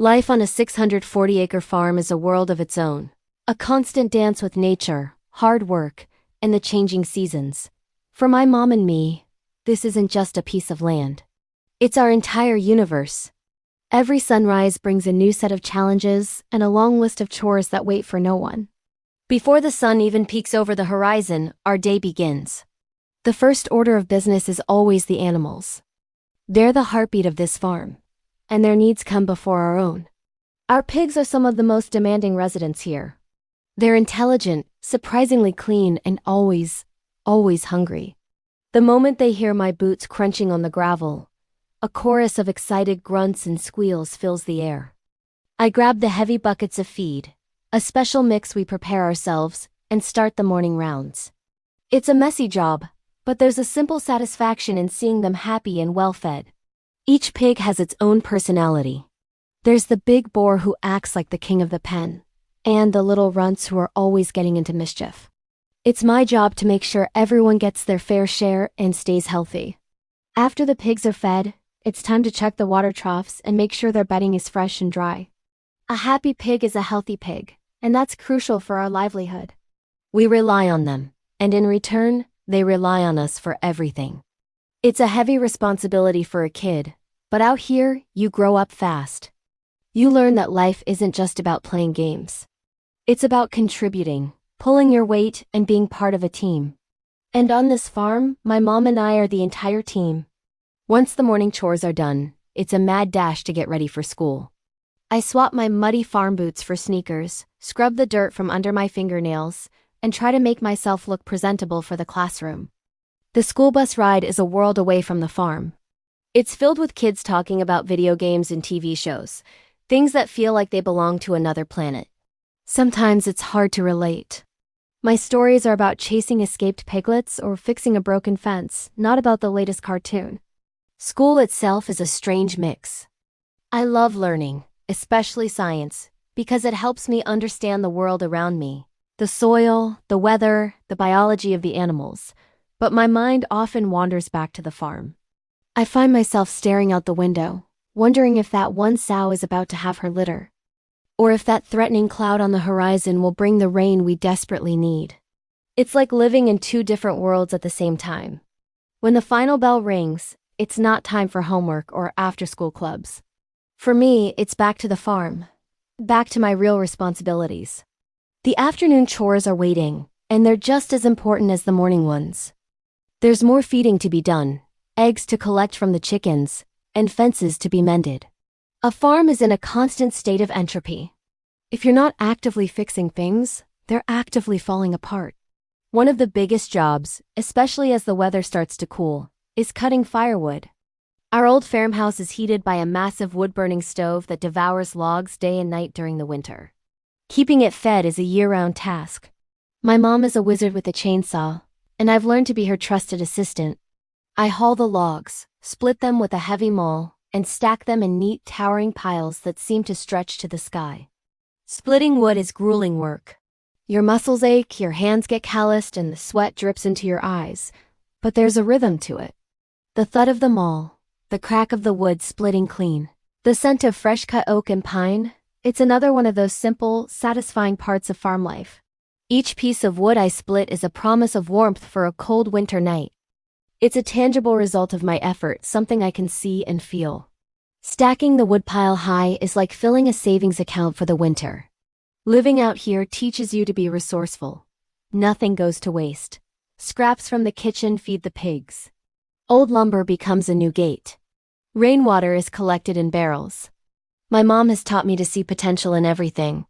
Life on a 640-acre farm is a world of its own. A constant dance with nature, hard work, and the changing seasons. For my mom and me, this isn't just a piece of land. It's our entire universe. Every sunrise brings a new set of challenges and a long list of chores that wait for no one. Before the sun even peeks over the horizon, our day begins. The first order of business is always the animals. They're the heartbeat of this farm, and their needs come before our own. Our pigs are some of the most demanding residents here. They're intelligent, surprisingly clean, and always hungry. The moment they hear my boots crunching on the gravel, a chorus of excited grunts and squeals fills the air. I grab the heavy buckets of feed, a special mix we prepare ourselves, and start the morning rounds. It's a messy job, but there's a simple satisfaction in seeing them happy and well-fed. Each pig has its own personality. There's the big boar who acts like the king of the pen, and the little runts who are always getting into mischief. It's my job to make sure everyone gets their fair share and stays healthy. After the pigs are fed, it's time to check the water troughs and make sure their bedding is fresh and dry. A happy pig is a healthy pig, and that's crucial for our livelihood. We rely on them, and in return, they rely on us for everything. It's a heavy responsibility for a kid, but out here, you grow up fast. You learn that life isn't just about playing games. It's about contributing, pulling your weight, and being part of a team. And on this farm, my mom and I are the entire team. Once the morning chores are done, it's a mad dash to get ready for school. I swap my muddy farm boots for sneakers, scrub the dirt from under my fingernails, and try to make myself look presentable for the classroom. The school bus ride is a world away from the farm. It's filled with kids talking about video games and TV shows, things that feel like they belong to another planet. Sometimes it's hard to relate. My stories are about chasing escaped piglets or fixing a broken fence, not about the latest cartoon. School itself is a strange mix. I love learning, especially science, because it helps me understand the world around me. The soil, the weather, the biology of the animals, but my mind often wanders back to the farm. I find myself staring out the window, wondering if that one sow is about to have her litter, or if that threatening cloud on the horizon will bring the rain we desperately need. It's like living in two different worlds at the same time. When the final bell rings, it's not time for homework or after-school clubs. For me, it's back to the farm, back to my real responsibilities. The afternoon chores are waiting, and they're just as important as the morning ones. There's more feeding to be done, eggs to collect from the chickens, and fences to be mended. A farm is in a constant state of entropy. If you're not actively fixing things, they're actively falling apart. One of the biggest jobs, especially as the weather starts to cool, is cutting firewood. Our old farmhouse is heated by a massive wood-burning stove that devours logs day and night during the winter. Keeping it fed is a year-round task. My mom is a wizard with a chainsaw, and I've learned to be her trusted assistant. I haul the logs, split them with a heavy maul, and stack them in neat, towering piles that seem to stretch to the sky. Splitting wood is grueling work. Your muscles ache, your hands get calloused, and the sweat drips into your eyes, but there's a rhythm to it. The thud of the maul, the crack of the wood splitting clean, the scent of fresh-cut oak and pine, it's another one of those simple, satisfying parts of farm life. Each piece of wood I split is a promise of warmth for a cold winter night. It's a tangible result of my effort, something I can see and feel. Stacking the woodpile high is like filling a savings account for the winter. Living out here teaches you to be resourceful. Nothing goes to waste. Scraps from the kitchen feed the pigs. Old lumber becomes a new gate. Rainwater is collected in barrels. My mom has taught me to see potential in everything.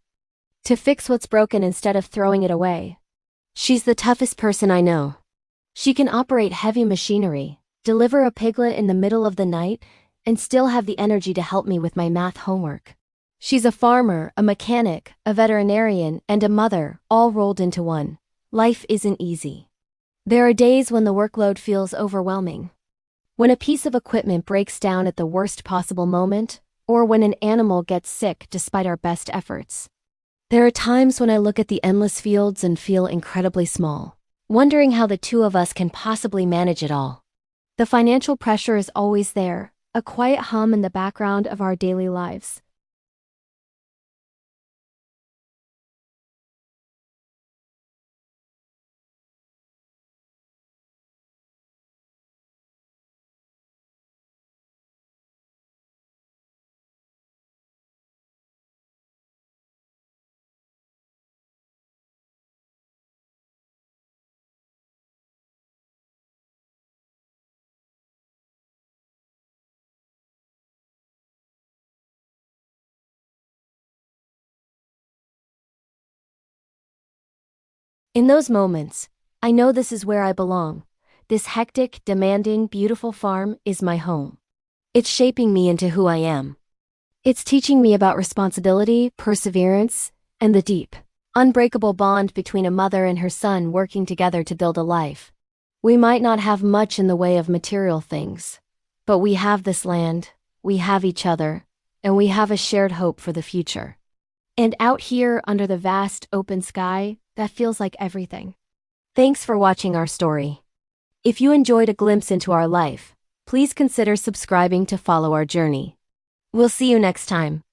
To fix what's broken instead of throwing it away. She's the toughest person I know. She can operate heavy machinery, deliver a piglet in the middle of the night, and still have the energy to help me with my math homework. She's a farmer, a mechanic, a veterinarian, and a mother, all rolled into one. Life isn't easy. There are days when the workload feels overwhelming. When a piece of equipment breaks down at the worst possible moment, or when an animal gets sick despite our best efforts. There are times when I look at the endless fields and feel incredibly small, wondering how the two of us can possibly manage it all. The financial pressure is always there, a quiet hum in the background of our daily lives. In those moments, I know this is where I belong. This hectic, demanding, beautiful farm is my home. It's shaping me into who I am. It's teaching me about responsibility, perseverance, and the deep, unbreakable bond between a mother and her son working together to build a life. We might not have much in the way of material things, but we have this land, we have each other, and we have a shared hope for the future. And out here under the vast open sky, that feels like everything. Thanks for watching our story. If you enjoyed a glimpse into our life, please consider subscribing to follow our journey. We'll see you next time.